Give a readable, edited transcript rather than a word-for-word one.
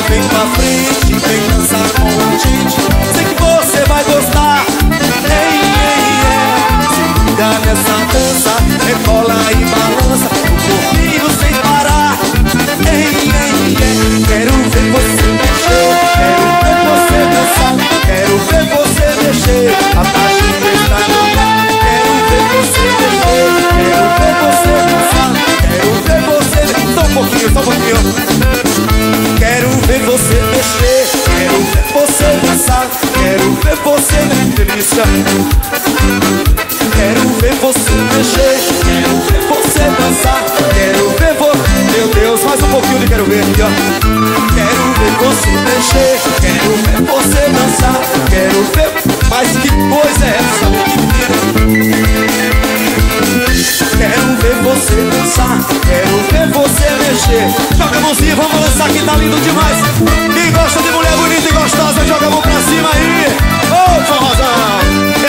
vem pra frente, vem dançar com a gente. Sei que você vai gostar. Ei, ei, é. Se liga nessa dança, rebola e balança o corpinho sem parar. Ei, ei, é. Quero ver você mexer, quero ver você dançar, quero ver você mexer. A baixinha está no ar. Quero ver você mexer, quero ver você dançar, quero ver você. Só um pouquinho, só um pouquinho. Quero ver você mexer, quero ver você dançar, quero ver você delícia. Quero ver você mexer, quero ver você dançar, quero ver você. Meu Deus, mais um pouquinho de quero ver aqui, ó. Quero ver você mexer, quero ver você dançar, quero ver. Mas que coisa é essa, menina? Quero ver você dançar, quero ver você mexer. Joga a mãozinha, vamos dançar que tá lindo demais. Quem gosta de mulher bonita e gostosa, joga a mão pra cima aí. Ô, forrozão!